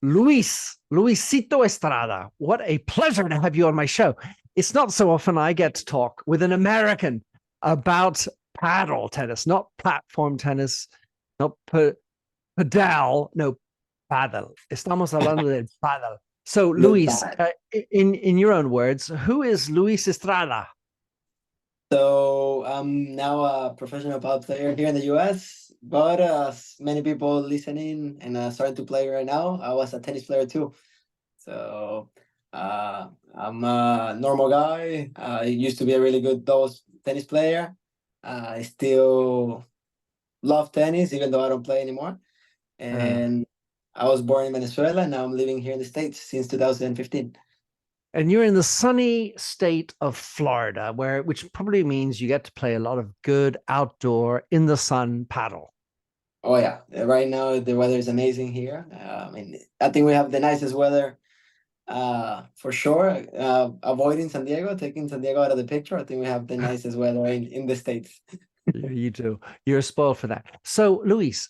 Luisito Estrada. What a pleasure to have you on my show. It's not so often I get to talk with an American about paddle tennis, not platform tennis, not padel, no, paddle. Estamos hablando de paddle. So, Luis, in your own words, who is Luis Estrada? So I'm now a professional paddle player here in the US, but as many people listening and starting to play right now, I was a tennis player too. So I'm a normal guy. I used to be a really good doubles tennis player. I still love tennis, even though I don't play anymore. And I was born in Venezuela, and now I'm living here in the States since 2015. And you're in the sunny state of Florida, which probably means you get to play a lot of good outdoor in the sun paddle. Oh yeah, right now the weather is amazing here. I think we have the nicest weather for sure. Avoiding San Diego, taking San Diego out of the picture, I think we have the nicest weather in the States. Yeah, you do. You're spoiled for that. So, Luis,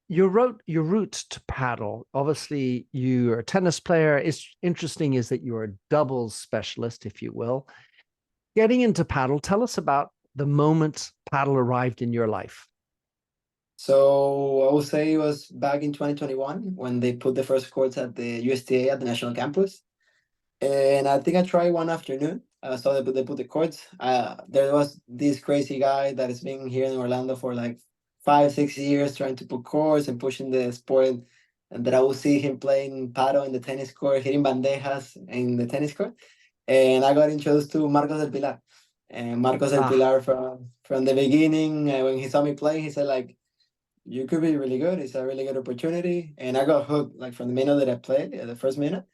your route to paddle. Obviously, you're a tennis player. It's interesting is that you're a doubles specialist, if you will. Getting into paddle, tell us about the moment paddle arrived in your life. So I would say it was back in 2021 when they put the first courts at the USTA at the national campus. And I think I tried one afternoon. So they put the courts. There was this crazy guy that has been here in Orlando for like 5, 6 years trying to put courts and pushing the sport. And that I would see him playing paddle in the tennis court, hitting bandejas in the tennis court. And I got introduced to Marcos del Pilar. And Marcos del Pilar from the beginning, when he saw me playing, he said like, you could be really good. It's a really good opportunity. And I got hooked like from the minute that I played, the first minute.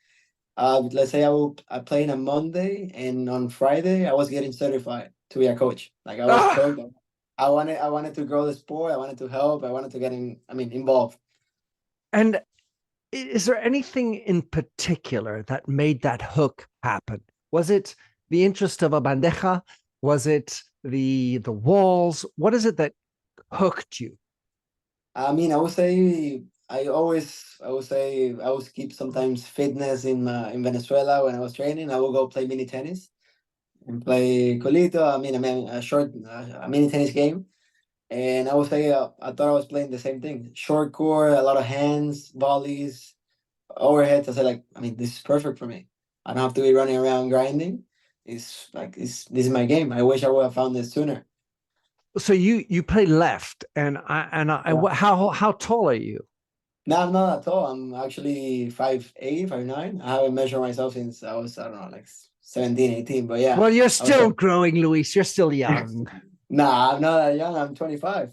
Let's say I play on a Monday, and on Friday I was getting certified to be a coach. Like I was hooked. I wanted to grow the sport. I wanted to help. I wanted to get involved. And is there anything in particular that made that hook happen? Was it the interest of a bandeja? Was it the walls? What is it that hooked you? I would say I always keep sometimes fitness in Venezuela when I was training. I would go play mini tennis and play colito. A short a mini tennis game. And I would say I thought I was playing the same thing. Short court, a lot of hands, volleys, overheads. I said this is perfect for me. I don't have to be running around grinding. This is my game. I wish I would have found this sooner. So you play left, and how tall are you? No, I'm not at all. I'm actually 5'8", 5'9". I haven't measured myself since I was, I don't know, like 17, 18. But yeah. Well, you're still growing, Luis. You're still young. Nah, I'm not that young. I'm 25.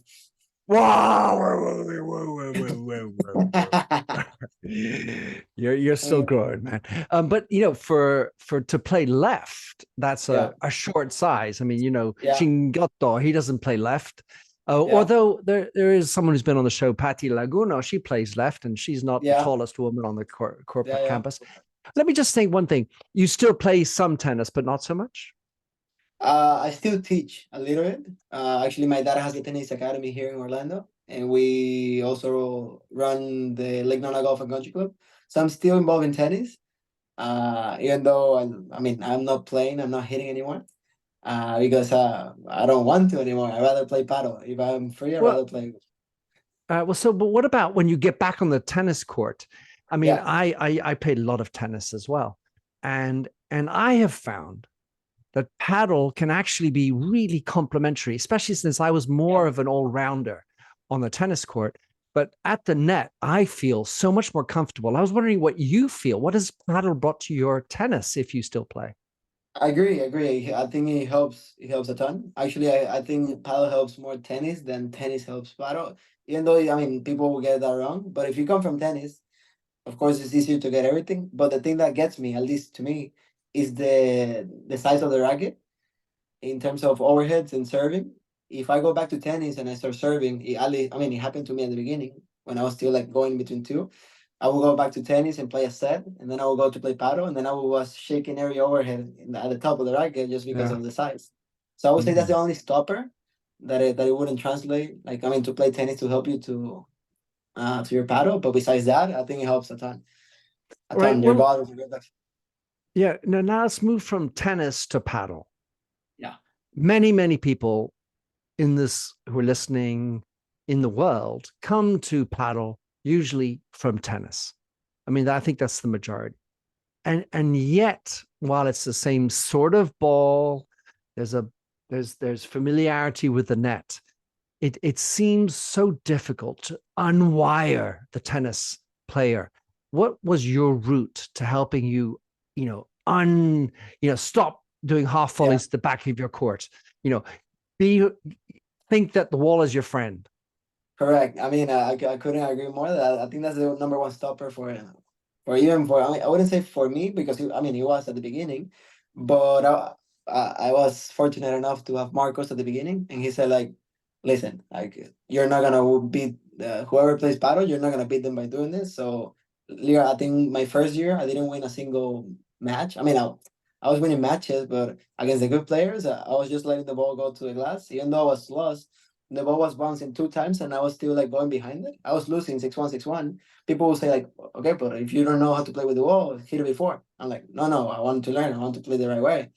You're still growing, man. But for to play left, that's a short size. Chingotto, he doesn't play left. Although there is someone who's been on the show, Patty Laguno, she plays left, and she's not the tallest woman on the corporate campus. Let me just say one thing. You still play some tennis, but not so much? I still teach a little bit. Actually, my dad has a tennis academy here in Orlando, and we also run the Lake Nona Golf and Country Club. So I'm still involved in tennis, even though I'm not playing, I'm not hitting anymore, because I don't want to anymore. I'd rather play paddle. If I'm free, I'd rather play. But what about when you get back on the tennis court? I played a lot of tennis as well, and I have found that paddle can actually be really complementary, especially since I was more of an all-rounder on the tennis court. But at the net, I feel so much more comfortable. I was wondering what you feel. What has paddle brought to your tennis if you still play? I agree. I think it helps. It helps a ton. Actually, I think paddle helps more tennis than tennis helps paddle. Even though people will get that wrong. But if you come from tennis, of course, it's easier to get everything. But the thing that gets me, at least to me, is the size of the racket in terms of overheads and serving. If I go back to tennis and I start serving, it happened to me at the beginning when I was still like going between two. I will go back to tennis and play a set, and then I will go to play paddle, and then I was shaking every overhead at the top of the racket just because of the size. So I would say that's the only stopper that it wouldn't translate. To play tennis to help you to your paddle. But besides that, I think it helps a ton. A Right. ton. Your Well, body. yeah. Now let's move from tennis to paddle. Yeah. Many people in this who are listening in the world come to paddle usually from tennis. I mean, I think that's the majority. And yet, while it's the same sort of ball, there's familiarity with the net. It seems so difficult to unwire the tennis player. What was your route to helping you, stop doing half Yeah. volleys at the back of your court? Be think that the wall is your friend. Correct. I mean, I couldn't agree more. That I think that's the number one stopper for even for. I mean, I wouldn't say for me because I mean, he was at the beginning, but I was fortunate enough to have Marcos at the beginning, and he said like, listen, like you're not gonna beat whoever plays paddle. You're not gonna beat them by doing this. So, I think my first year I didn't win a single match. I mean, I was winning matches, but against the good players, I was just letting the ball go to the glass, even though I was lost. The ball was bouncing 2 times, and I was still like going behind it. I was losing 6-1, 6-1. People will say like, okay, but if you don't know how to play with the ball, hit it before. I'm like, no, I want to learn. I want to play the right way.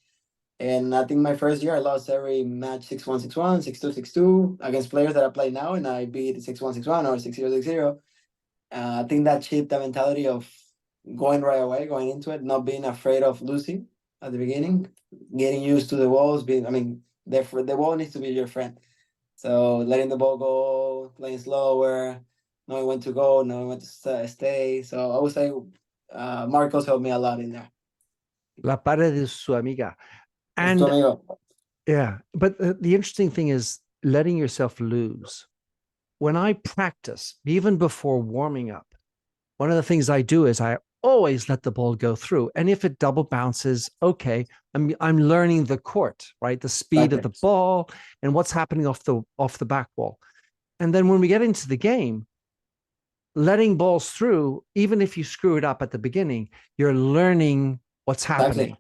And I think my first year I lost every match 6-1, 6-1, 6-2, 6-2 against players that I play now, and I beat 6-1, 6-1 or 6-0, 6-0. I think that shaped the mentality of going right away, going into it, not being afraid of losing at the beginning, getting used to the walls. Being, I mean, the wall needs to be your friend. So letting the ball go, playing slower, knowing when to go, knowing when to stay. So I would say Marcos helped me a lot in there. La pared de su amiga. Es tu And amigo. yeah, but the interesting thing is letting yourself lose. When I practice, even before warming up, one of the things I do is I always let the ball go through. And if it double bounces, okay, I'm learning the court, right? The speed of Exactly. the ball and what's happening off the back wall. And then when we get into the game, letting balls through, even if you screw it up at the beginning, you're learning what's happening.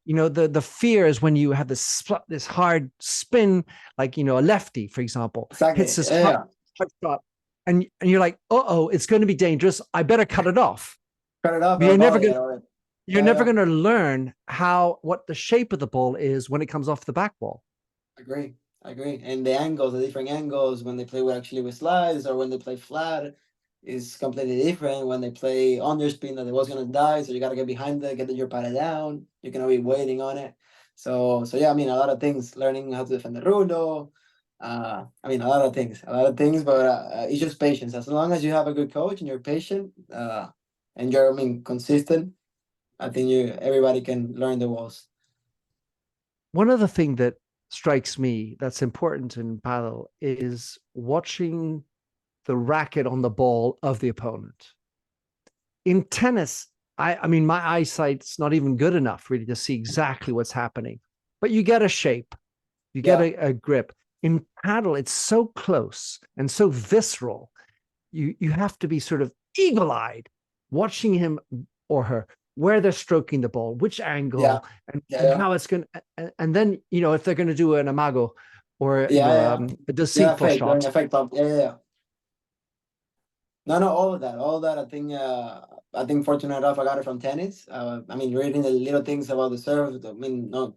Exactly. The fear is when you have this hard spin, like a lefty, for example, hits Exactly. this hard, Yeah. hard shot, and you're like, oh, it's going to be dangerous. I better cut it off. Cut it off. But El volley, you know. you're Yeah, never yeah. going to learn what the shape of the ball is when it comes off the back wall. Agree. I agree. And the angles, the different angles when they play with slides or when they play flat is completely different. When they play underspin that the ball's gonna die, so you gotta get behind it, get your paddle down. You cannot be waiting on it. So yeah, I mean a lot of things. Learning how to defend the rulo. I mean a lot of things, but it's just patience. As long as you have a good coach and you're patient, and you're consistent, I think everybody can learn the walls. One other thing that strikes me that's important in paddle is watching the racket on the ball of the opponent. In tennis, I mean, my eyesight's not even good enough really to see exactly what's happening, but you get a shape, you get Yeah, a grip. In paddle, it's so close and so visceral. You have to be sort of eagle-eyed, watching him or her where they're stroking the ball, which yeah, angle, yeah, and yeah. how it's going to, and then if they're going to do an amago or Yeah, yeah. a Yeah, deceitful fake, doing shot. a fake pump. Yeah, yeah, yeah. No, no, all of that. I think fortunate enough, I got it from tennis. I mean, reading the little things about the serve. I mean, not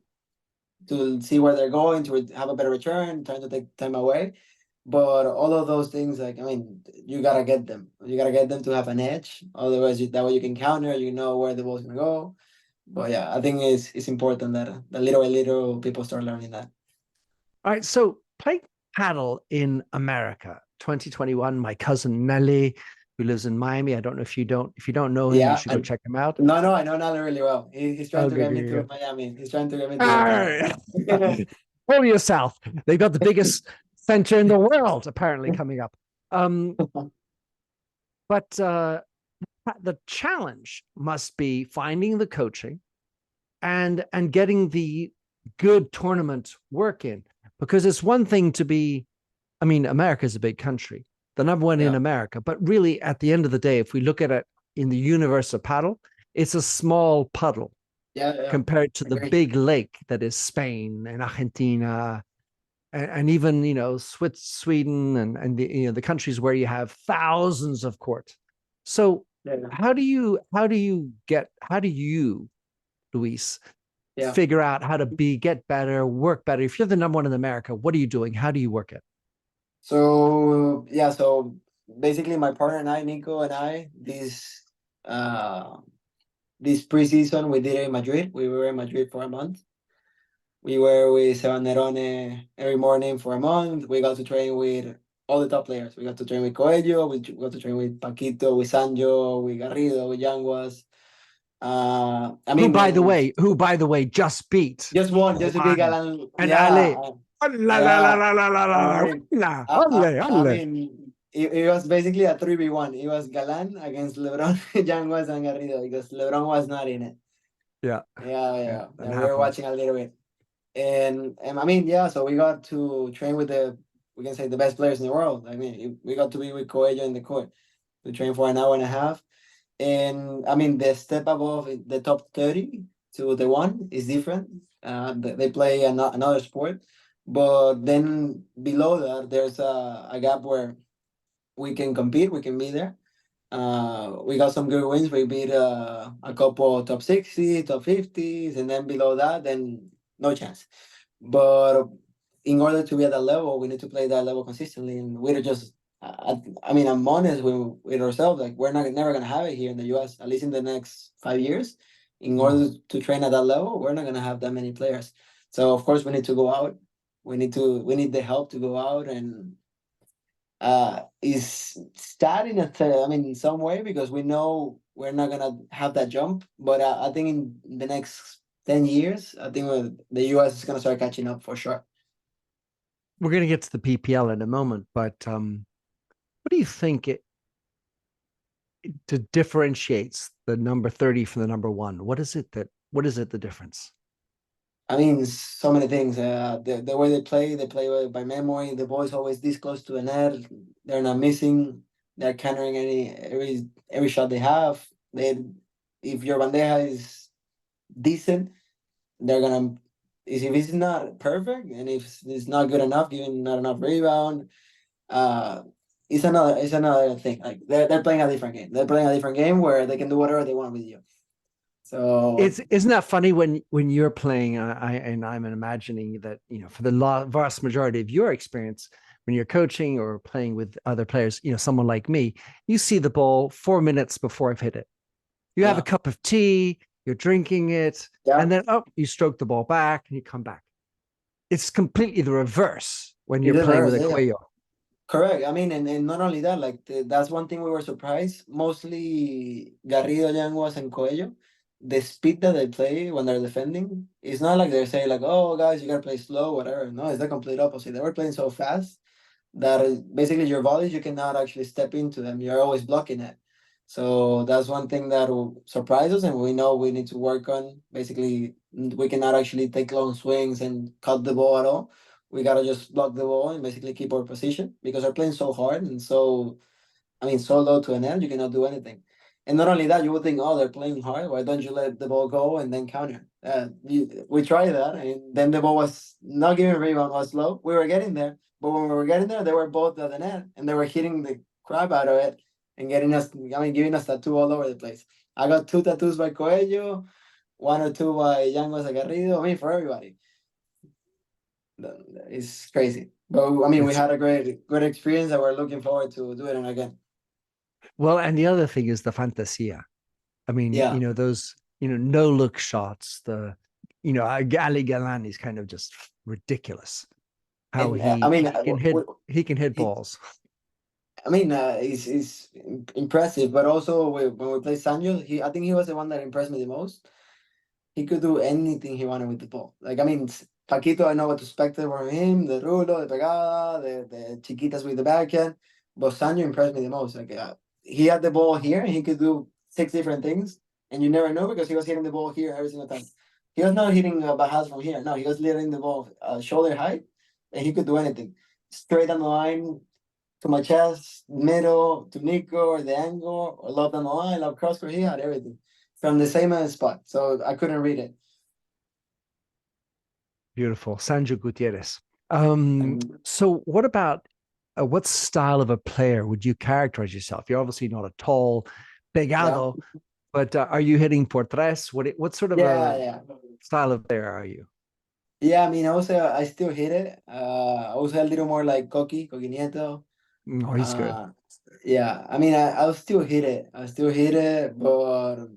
to see where they're going to have a better return, trying to take time away. But all of those things, like I mean, you gotta get them. You gotta get them to have an edge. Otherwise, that way you can counter. You know where the ball's gonna go. But yeah, I think it's important that little by little people start learning that. All right, so playing paddle in America, 2021. My cousin Nelly, who lives in Miami. I don't know if you don't know him, you Yeah, should go and check him out. no, no, I know Nala really well. He's trying Oh, to good, get good, me to good. Miami. He's trying to get me to All Miami. right. Pull yourself. They've got the biggest center in the world apparently coming up. Um, but the challenge must be finding the coaching and getting the good tournament work in, because it's one thing to be, I mean, America is a big country, the number one in Yeah, America, but really at the end of the day, if we look at it in the universe of paddle, it's a small puddle yeah, yeah. compared to the Agree. big lake that is Spain and Argentina and even, Sweden and the, the countries where you have thousands of courts. So Yeah. how do you, Luis, Yeah. figure out how to get better, work better? If you're the number one in America, what are you doing? How do you work it? So yeah, so basically my partner and I, Nico and I, uh this preseason we did it in Madrid. We were in Madrid for a month. We were with Seban Nerone every morning for a month. We got to train with all the top players. We got to train with Coelho, we got to train with Paquito, with Sancho, with Garrido, with Yanguas. I Who, mean, by the way, just beat just a big Juan Alan. and Yeah, Ale. La la la yeah. la la la I la mean, la. Ale, I ale. mean, it was basically a 3v1. It was Galan against LeBron, Yanguas, and Garrido because LeBron was not in it. Yeah, yeah, Yeah. that We were happens. watching a little bit. And I mean, yeah, so we got to train with we can say the best players in the world. I mean, we got to be with Coelho in the court. We trained for an hour and a half. And I mean, the step above the top 30 to the one is different. They play another sport. But then below that, there's a gap where we can compete, we can be there. We got some good wins. We beat a couple top 60, top 50s, and then below that, then no chance. But in order to be at that level, we need to play that level consistently. And we're just, I mean, I'm honest with ourselves. Like, we're not never gonna have it here in the US, at least in the next 5 years. In Mm. order to train at that level, we're not gonna have that many players. So of course we need to go out. We need the help to go out and is starting at I mean in some way because we know we're not gonna have that jump, but I think in the next 10 years, I think the US is gonna start catching up for sure. We're going to get to the PPL in a moment, but what do you think to differentiates the number 30 from the number one? What is it the difference? I mean, so many things. The way they play by memory. The ball is always this close to the net. They're not missing. They're countering every shot they have. If your bandeja is decent, they're gonna if it's not perfect and if it's not good enough, giving not enough rebound, uh, it's another thing. Like they're playing a different game. They're playing a different game where they can do whatever they want with you. So Isn't that funny when you're playing? I'm imagining that for the vast majority of your experience, when you're coaching or playing with other players, someone like me, you see the ball 4 minutes before I've hit it. You have a yeah, cup of tea, you're drinking it, yeah, and then you stroke the ball back and you come back. It's completely the reverse when it you're is playing with reverse. a Yeah, yeah. Cuello. Correct. I mean, and not only that, like that's one thing we were surprised. Mostly Garrido, Yanguas, and Coelho, the speed that they play when they're defending, it's not like they're saying like, "Oh, guys, you gotta play slow, whatever." No, it's the complete opposite. They were playing so fast that basically your volleys you cannot actually step into them. You're always blocking it. So that's one thing that will surprise us, and we know we need to work on. Basically, we cannot actually take long swings and cut the ball at all. We gotta just block the ball and basically keep our position because they're playing so hard and so I mean, so low to an end, you cannot do anything. And not only that, you would think, oh, they're playing hard. Why don't you let the ball go and then counter? We tried that, and then the ball was not giving rebound, was low. We were getting there, but when we were getting there, they were both at the net, and they were hitting the crap out of it and getting us. I mean, giving us tattoo all over the place. I got 2 tattoos by Coelho, 1 or 2 by Yanguas Garrido. I mean, for everybody, it's crazy. But I mean, we It's had a great experience, and we're looking forward to doing it again. Well, and the other thing is the fantasia. I mean, Yeah. those, no look shots, Ali Galan is kind of just ridiculous. How And I mean, he can hit it, balls. I mean, it's impressive, but also when we play Sancho, I think he was the one that impressed me the most. He could do anything he wanted with the ball. Like, I mean, Paquito, I know what to expect from him, the rulo, the pegada, the chiquitas with the backhand. But Sancho impressed me the most. Like, he had the ball here and he could do 6 different things, and you never know because he was hitting the ball here every single time. He was not hitting Bajas from here. No, he was hitting the ball shoulder height, and he could do anything. Straight down the line, to my chest, middle, to Nico, or the angle, or love down the line, love cross court. He had everything from the same spot. So I couldn't read it. Beautiful. Sancho Gutierrez. So what about what style of a player would you characterize yourself? You're obviously not a tall, big Yeah, algo, but are you hitting por tres? What sort of yeah, a yeah. style of player are you? Yeah, I mean, also I still hit it. Also a little more like Coqui Nieto. Oh, he's good. Yeah, I mean, I'll still hit it. I still hit it, but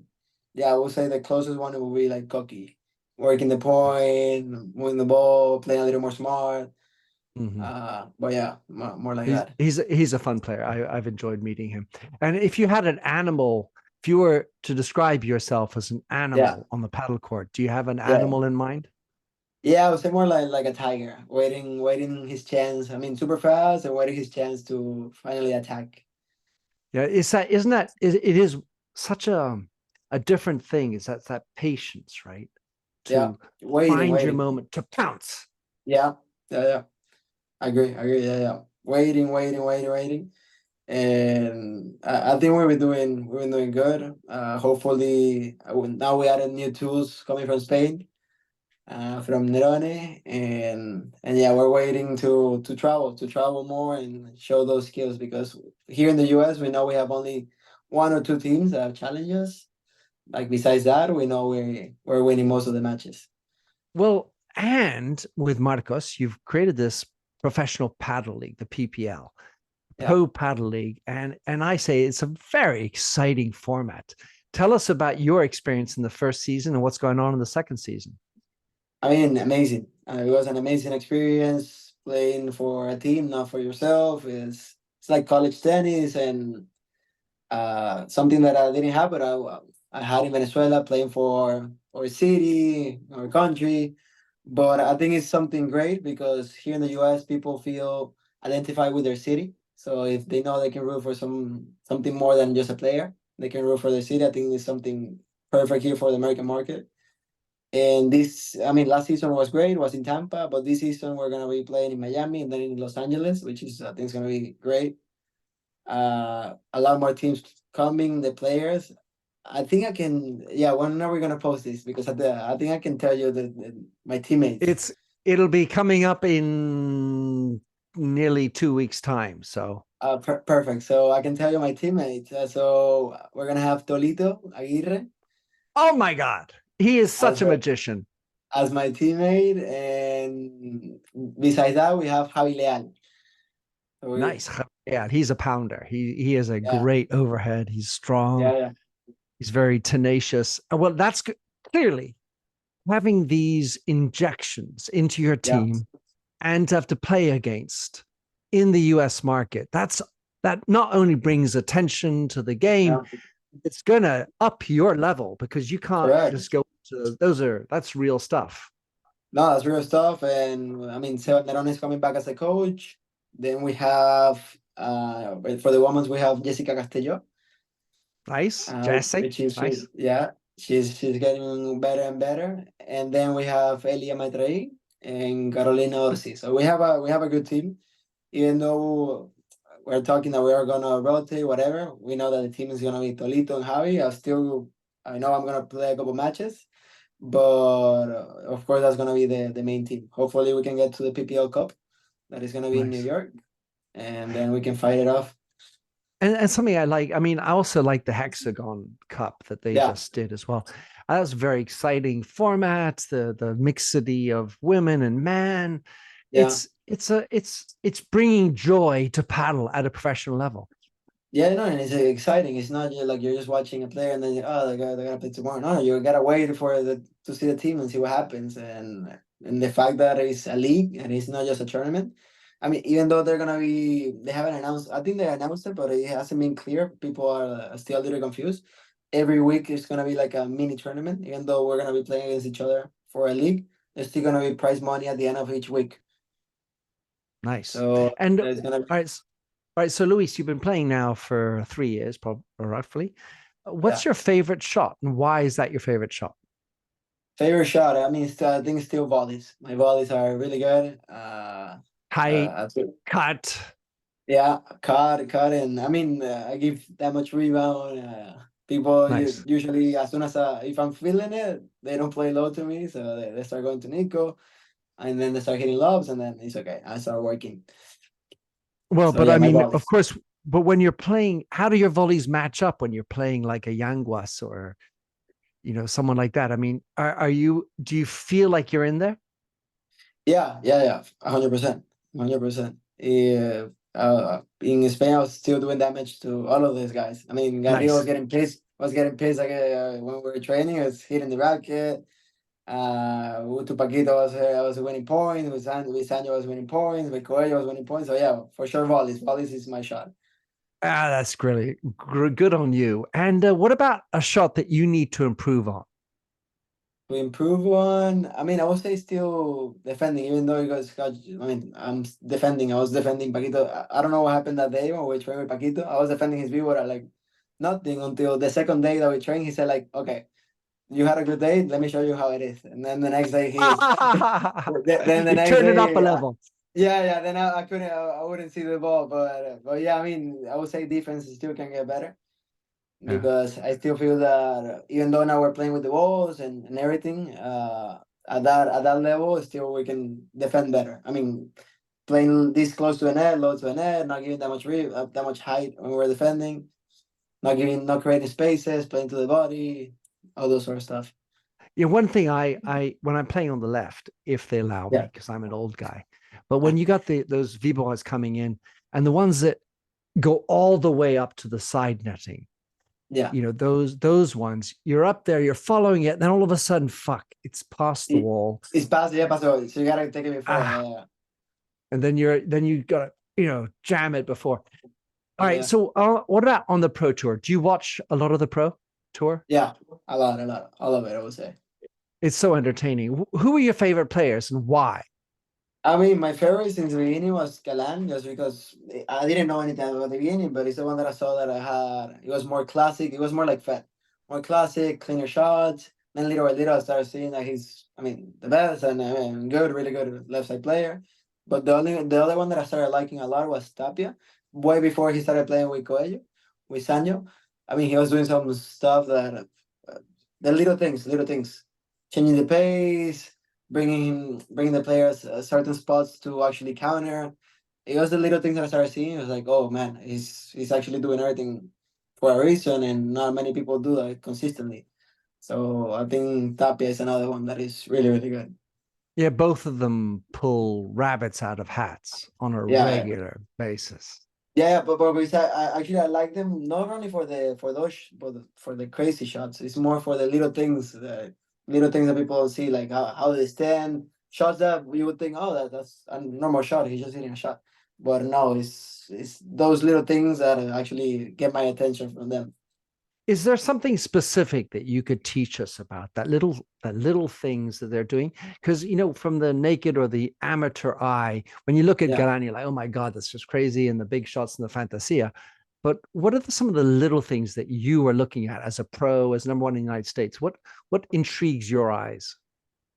yeah, I would say the closest one will be like Coqui, working the point, moving the ball, playing a little more smart. Hmm. But yeah, more like He's that. he's a fun player. I've enjoyed meeting him. And if you had an animal, if you were to describe yourself as an Yeah, animal on the paddle court, do you have an yeah, animal in mind? yeah. I would say more like a tiger, waiting his chance. I mean, super fast and waiting his chance to finally attack. Yeah, is that isn't that it is such a different thing, is that patience, right? Yeah, To find your waiting. moment to pounce. Yeah, yeah, yeah. I agree. Yeah, yeah. Waiting. And I think we've been doing good. Hopefully, now we added new tools coming from Spain, from Nerone, and yeah, we're waiting to travel more and show those skills because here in the US we know we have only one or two teams that have challenges. Like besides that, we know we're winning most of the matches. Well, and with Marcos, you've created this professional paddle league, the PPL, Yeah. Pro Paddle League, and I say it's a very exciting format. Tell us about your experience in the first season and what's going on in the second season. I mean, amazing. It was an amazing experience playing for a team, not for yourself. It's like college tennis and something that I didn't have, but I had in Venezuela playing for our city, our country. But I think it's something great because here in the US, people feel identified with their city. So if they know they can root for something more than just a player, they can root for their city. I think it's something perfect here for the American market. And this, I mean, last season was great, was in Tampa, but this season we're gonna be playing in Miami and then in Los Angeles, which is I think is gonna be great. A lot more teams coming, the players. I think I can, yeah. When are we gonna post this? Because I think I can tell you my teammates. It's it'll be coming up in nearly 2 weeks' time. So, Perfect. So I can tell you my teammates. So we're gonna have Tolito Aguirre oh my God, he is as such a magician. as my teammate, and besides that we have Javi Leal. So Nice. Yeah, he's a pounder. He is a yeah, great overhead. He's strong. yeah, He's very tenacious. Well, that's clearly having these injections into your yeah, team and to have to play against in the US market. That not only brings attention to the game, yeah. it's gonna up your level because you can't Correct. just go to that's real stuff. No, that's real stuff. And I mean, Seba Neron is coming back as a coach. Then we have, for the women's, we have Jessica Castelló, Nice, Jesse. which is, Nice. yeah, she's getting better and better. And then we have Elia Maitrey and Carolina Orsi. So we have a good team. Even though we're talking that we are gonna rotate, whatever, we know that the team is gonna be Tolito and Javi. I know I'm gonna play a couple matches, but of course that's gonna be the main team. Hopefully we can get to the PPL Cup that is gonna be in New Nice. York, and then we can fight it off. And something I like, I mean, I also like the Hexagon Cup that they Yeah, just did as well. That was a very exciting format, the mixity of women and men. yeah, It's bringing joy to paddle at a professional level. yeah. No, and it's exciting. It's not just like you're just watching a player and then they're gonna play tomorrow. No, you gotta wait for the to see the team and see what happens. And the fact that it's a league and it's not just a tournament. I mean, even though they haven't announced. I think they announced it, but it hasn't been clear. People are still a little confused. Every week it's gonna be like a mini tournament. Even though we're gonna be playing against each other for a league, there's still gonna be prize money at the end of each week. Nice. So And all there's gonna be, right, all right. So Luis, you've been playing now for 3 years, probably roughly. yeah. What's your favorite shot, and why is that your favorite shot? Favorite shot? I mean, I think still volleys. My volleys are really good. Height, I think- cut. yeah, cut, and I mean, I give that much rebound. People Nice. usually, as soon as if I'm feeling it, they don't play low to me, so they start going to Nico. and then they start hitting lobs, and then it's okay. I start working. Well, So but yeah, I my mean, of volleys. course, but when you're playing, how do your volleys match up when you're playing like a Yanguas or, someone like that? I mean, do you feel like you're in there? Yeah, 100%, 100%. Yeah, in Spain, I was still doing damage to all of these guys. I mean, Garrido Nice. was getting pissed like, when we were training. I was hitting the racket. With Paquito I was winning points. With Sancho was winning points. With Coelho was winning points. So yeah, for sure, volleys. Volleys is my shot. Ah, that's really good on you. And what about a shot that you need to improve on? To improve on, I mean, I would say still defending, even though you guys got, I mean, defending. I was defending Paquito. I don't know what happened that day when we trained with Paquito. I was defending his view at like nothing until the second day that we trained. He said like, okay, you had a good day. Let me show you how it is. And then the next day then the You next turn it up a day, level. yeah. Then I couldn't, I wouldn't see the ball, but yeah, I mean, I would say defense still can get better Yeah. because I still feel that even though now we're playing with the walls and everything, at that level, still we can defend better. I mean, playing this close to a net, low to a net, not giving that much height when we're defending, not creating spaces, playing to the body, all those sort of stuff. Yeah, one thing I when I'm playing on the left, if they allow Yeah, me, because I'm an old guy, but when you got those V-bars coming in and the ones that go all the way up to the side netting, yeah. those ones, you're up there, you're following it, then all of a sudden, fuck, it's past the It, wall. it's past, yeah, past the body, so you gotta take it before. Ah, Yeah, and then you gotta, jam it before. All right. yeah, So what about on the pro tour? Do you watch a lot of the pro tour? yeah. A lot, all of it. I would say. It's so entertaining. Who are your favorite players and why? I mean, my favorite since the beginning was Calan, just because I didn't know anything about the beginning, but it's the one that I saw that I had. It was more classic. It was more like Fed, more classic, cleaner shots. Then little by little, I started seeing that he's, I mean, the best and I mean, good, really good left side player. But the other one that I started liking a lot was Tapia. Way before he started playing with Coelho, with Sancho. I mean, he was doing some stuff that the little things, changing the pace, bringing the players certain spots to actually counter. It was the little things that I started seeing. It was like, oh man, he's actually doing everything for a reason, and not many people do that consistently. So I think Tapia is another one that is really really good. Yeah, both of them pull rabbits out of hats on a Yeah, regular basis. but besides, I like them not only for for the crazy shots. It's more for the little things that people don't see, like how they stand, shots that you would think, oh, that's a normal shot. He's just hitting a shot, but no, it's those little things that actually get my attention from them. Is there something specific that you could teach us about that little things that they're doing? Because from the naked or the amateur eye, when you look at Yeah. Galan, you're like, oh my God, that's just crazy, and the big shots and the fantasia. But what are some of the little things that you are looking at as a pro, as number one in the United States? What intrigues your eyes?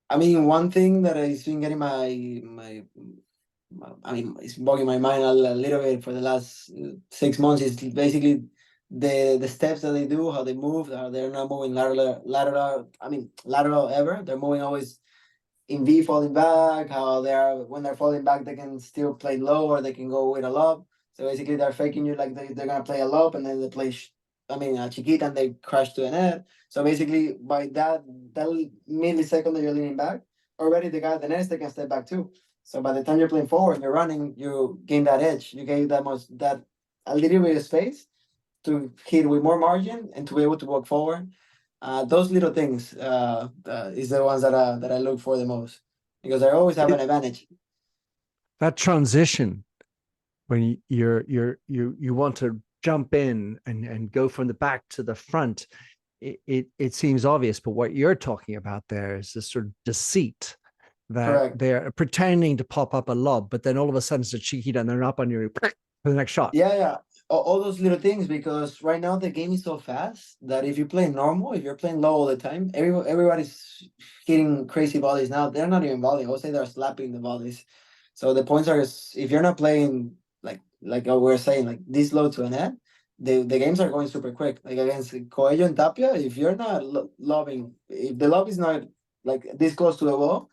I mean, one thing that has been getting I mean, it's bogging my mind a little bit for the last 6 months is basically the steps that they do, how they move, how they're not moving lateral ever. They're moving always in V falling back, how when they're falling back, they can still play low or they can go with a lob. So basically, they're faking you like they're gonna play a lob and then they play, a chiquita and they crash to a net. So basically, by that millisecond that you're leaning back, already the guy at the net they can step back too. So by the time you're playing forward, you're running, you gain that edge. You gain that a little bit of space to hit with more margin and to be able to walk forward. Those little things is the ones that I look for the most because I always have an advantage. That transition when you want to jump in and go from the back to the front, it seems obvious, but what you're talking about there is this sort of deceit that Correct. they're pretending to pop up a lob, but then all of a sudden it's a cheeky and they're up on you for the next shot. Yeah. All those little things because right now the game is so fast that if you play normal, if you're playing low all the time, everybody's hitting crazy volleys now. They're not even volleying. I would say they're slapping the volleys. So the points are if you're not playing like we are saying like this low to a net, the games are going super quick. Like against Coelho and Tapia, if you're not lobbing, if the lob is not like this close to the wall,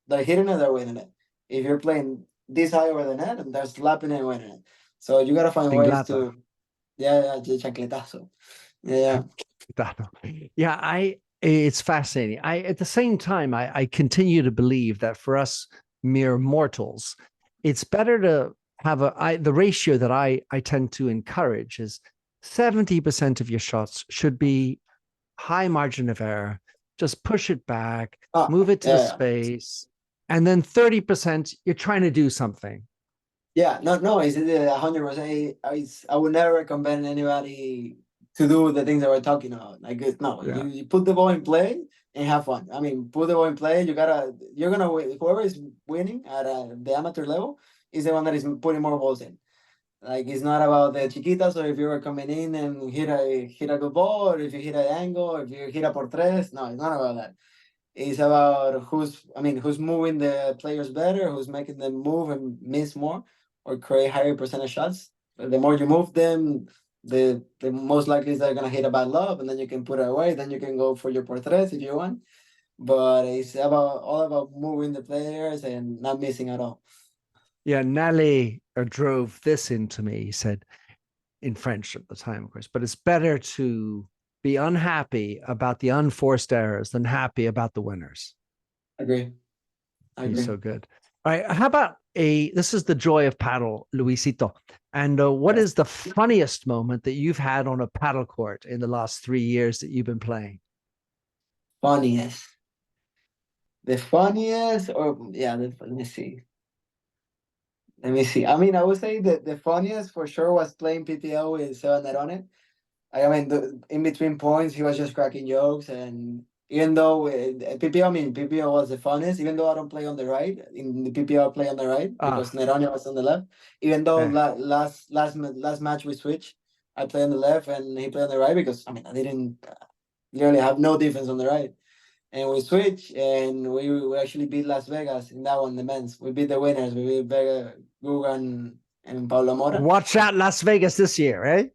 they're hitting it, they're winning it. If you're playing this high over the net, and they're slapping it and winning it. So you gotta find ways Singlata. to, yeah, chancletazo. Yeah, Yeah, it's fascinating. At the same time, I continue to believe that for us mere mortals, it's better to have the ratio that I tend to encourage is 70% of your shots should be high margin of error. Just push it back, move it to the yeah. space, and then 30% you're trying to do something. Yeah, no, it's 100%. I would never recommend anybody to do the things that we're talking about. Like, no, Yeah. you put the ball in play and have fun. I mean, put the ball in play. You're gonna win. Whoever is winning at the amateur level is the one that is putting more balls in. Like, it's not about the chiquitas, or if you were coming in and hit a good ball, or if you hit an angle, or if you hit a por tres. No, it's not about that. It's about who's moving the players better, who's making them move and miss more, or create higher percentage shots. The more you move them, the most likely is they're gonna hit a bad lob, and then you can put it away. Then you can go for your portraits if you want. But it's all about moving the players and not missing at all. Yeah, Nally drove this into me. He said, in French at the time, of course, but it's better to be unhappy about the unforced errors than happy about the winners. Agree. I He's agree. so good. All right. How about this is the joy of paddle, Luisito. And what is the funniest moment that you've had on a paddle court in the last 3 years that you've been playing? Funniest. The funniest, or yeah, let me see. Let me see. I mean, I would say that the funniest for sure was playing PPL with Seba Nerone. I mean, in between points, he was just cracking jokes. And even though PPL, I mean, PPL was the funnest, even though I don't play on the right, in the PPL I play on the right because Ah, Nerone was on the left. Even though eh. last match we switched, I play on the left and he played on the right because, I mean, I didn't literally have no defense on the right. And we switched, and we actually beat Las Vegas in that one, the men's. We beat the winners. We beat Vega, Gugan, and Pablo Mora. Watch out, Las Vegas this year, eh?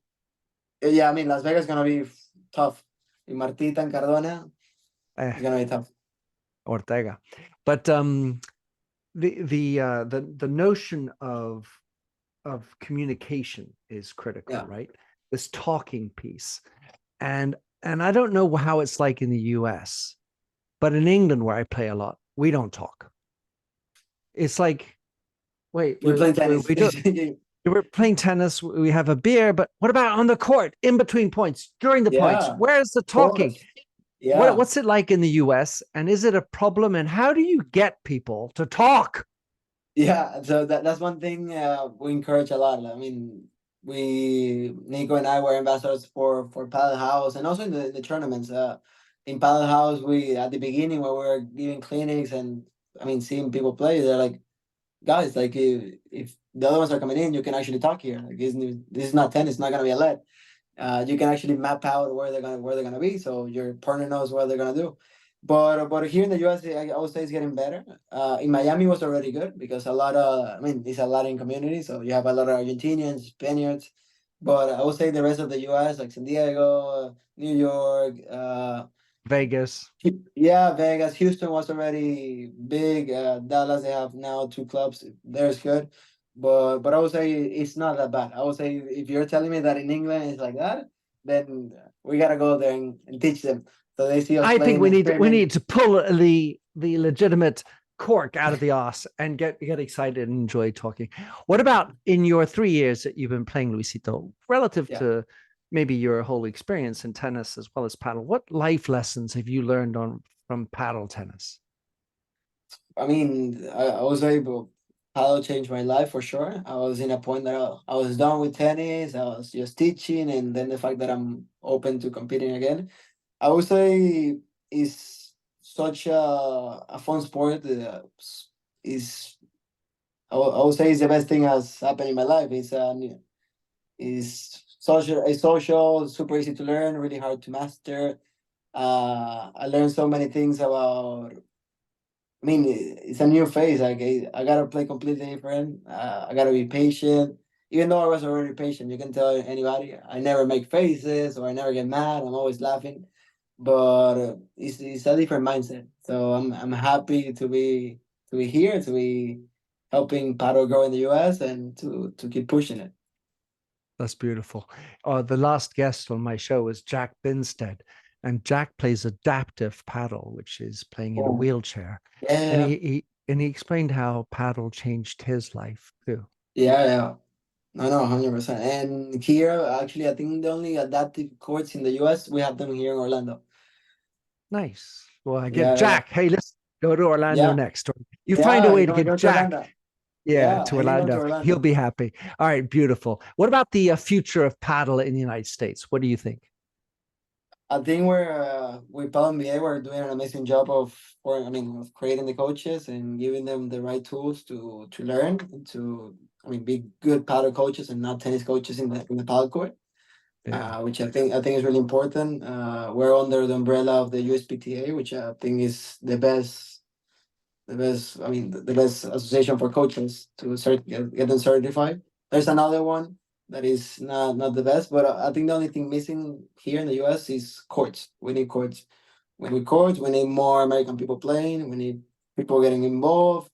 Yeah, I mean, Las Vegas is gonna be tough. And Martita and Cardona Eh, is gonna be tough. Ortega. But the notion of communication is critical, Yeah. right? This talking piece. And I don't know how it's like in the US, but in England where I play a lot, we don't talk. It's like, wait, You're playing tennis. we do we're playing tennis, we have a beer, but what about on the court, in between points, during the points? Yeah, of Where's the talking? course. Yeah. What's it like in the US? And is it a problem? And how do you get people to talk? Yeah, so that's one thing we encourage a lot. I mean, Nico and I were ambassadors for Paddle House, and also in the tournaments. In Paddle House, we at the beginning when we were giving clinics and, I mean, seeing people play, they're like, guys, like, if the other ones are coming in, you can actually talk here. Like, this is not tennis, it's not gonna be a let. You can actually map out where they're gonna be, so your partner knows what they're gonna do. But here in the US, I would say it's getting better. In Miami was already good because I mean, it's a Latin community, so you have a lot of Argentinians, Spaniards. But I would say the rest of the US, like San Diego, New York, Vegas. yeah, Vegas, Houston was already big. Dallas, they have now two clubs. There's good, but I would say it's not that bad. I would say if you're telling me that in England it's like that, then we gotta go there and teach them so they see us I think playing and we screaming. need to pull the legitimate cork out of the ass and get excited and enjoy talking. What about in your 3 years that you've been playing, Luisito, relative Yeah, to maybe your whole experience in tennis as well as paddle? What life lessons have you learned from paddle tennis? I mean, I was able. Paddle changed my life for sure. I was in a point that I was done with tennis. I was just teaching, and then the fact that I'm open to competing again. I would say is such a fun sport. Is I would say it's the best thing has happened in my life. It's social, super easy to learn, really hard to master. I learned so many things about. I mean, it's a new phase. Like, I gotta play completely different. I gotta be patient. Even though I was already patient, you can tell anybody. I never make faces or I never get mad. I'm always laughing, but it's a different mindset. So I'm happy to be be here, to be helping paddle grow in the US, and to keep pushing it. That's beautiful. The last guest on my show was Jack Binstead, and Jack plays adaptive paddle, which is playing in a Oh, wheelchair. And yeah, he explained how paddle changed his life too. yeah. No, no, 100%. And here, actually, I think the only adaptive courts in the US, we have them here in Orlando. Nice. Well, I get Yeah, yeah, Jack. Hey, let's go to Orlando yeah, next. Or you find a yeah. way He's to gonna get go to Jack, Orlando. yeah, Yeah, to he can go to Orlando. He'll Orlando. be happy. All right, beautiful. What about the future of paddle in the United States? What do you think? I think we're with PLNBA, we're doing an amazing job of creating the coaches and giving them the right tools to learn and to, be good paddle coaches and not tennis coaches in the paddle court. Yeah. Which I think is really important. We're under the umbrella of the USPTA, which I think is the best association for coaches to get them certified. There's another one that is not the best, but I think the only thing missing here in the US is courts. We need courts. We need courts. We need more American people playing. We need people getting involved.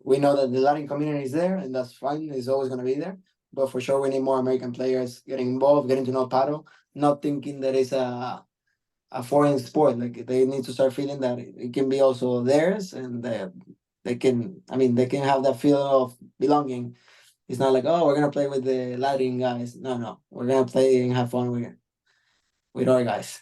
We know that the Latin community is there, and that's fine. It's always going to be there. But for sure, we need more American players getting involved, getting to know paddle, not thinking that it's a foreign sport. Like they need to start feeling that it can be also theirs, and they can have that feeling of belonging. It's not like, oh, we're gonna play with the Latin guys. No, no, we're gonna play and have fun with our guys.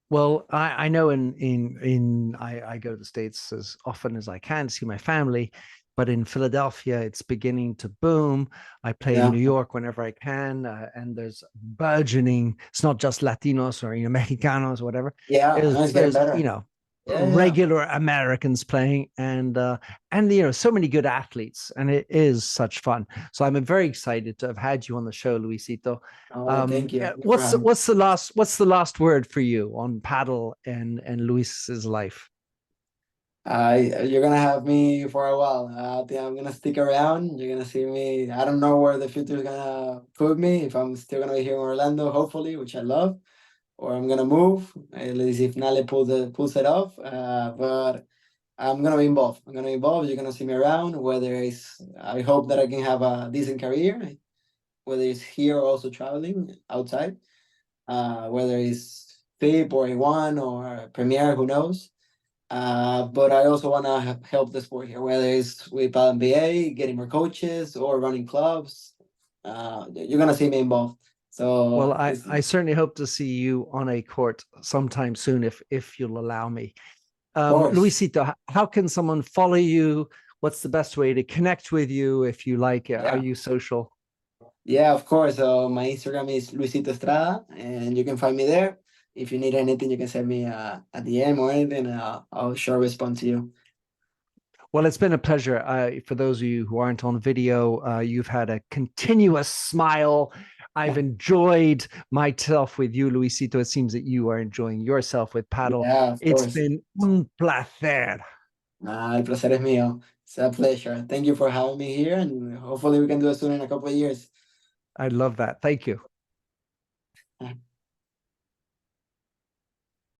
Well, I know I go to the States as often as I can to see my family, but in Philadelphia it's beginning to boom. I play in Yeah, New York whenever I can, and there's burgeoning. It's not just Latinos or Mexicanos or whatever. yeah, There's no, it's getting there's better. Yeah, yeah. regular Americans playing, and so many good athletes, and it is such fun. So I'm very excited to have had you on the show, Luisito. Oh, thank you. Thank you for What's having me. what's the last word for you on paddle and Luis's life? You're gonna have me for a while. I think I'm gonna stick around. You're gonna see me. I don't know where the future is gonna put me. If I'm still gonna be here in Orlando, hopefully, which I love, or I'm gonna move. At least if Nale pulls it off. But I'm gonna be involved. I'm gonna be involved. You're gonna see me around. Whether it's, I hope that I can have a decent career. Whether it's here or also traveling outside. Whether it's FIP or A1 or Premier, who knows? But I also want to help the sport here, whether it's with MBA, getting more coaches, or running clubs. You're gonna see me involved. Well, So it's I of certainly hope to see you on a court sometime soon if you'll allow me. course, Luisito, how can someone follow you? What's the best way to connect with you if you like? Are yeah, you social? yeah, of course. So my Instagram is Luisito Estrada, and you can find me there. If you need anything, you can send me a DM or anything, and I'll sure respond to you. Well, it's been a pleasure. For those of you who aren't on video, you've had a continuous smile. I've enjoyed myself with you, Luisito. It seems that you are enjoying yourself with paddle. Yeah, of It's course. been un placer. El placer es mío. It's a pleasure. Thank you for having me here, and hopefully we can do it soon in a couple of years. I love that. Thank you.